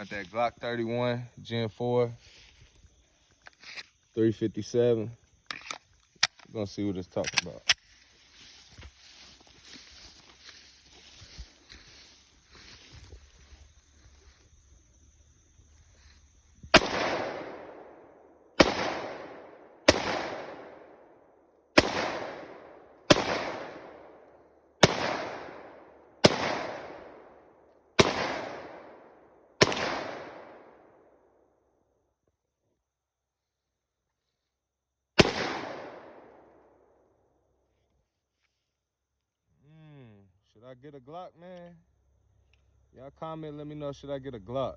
Got that Glock 31, Gen 4, 357. We're gonna see what it's talking about. Should I get a Glock, man? Y'all comment, let me know, should I get a Glock?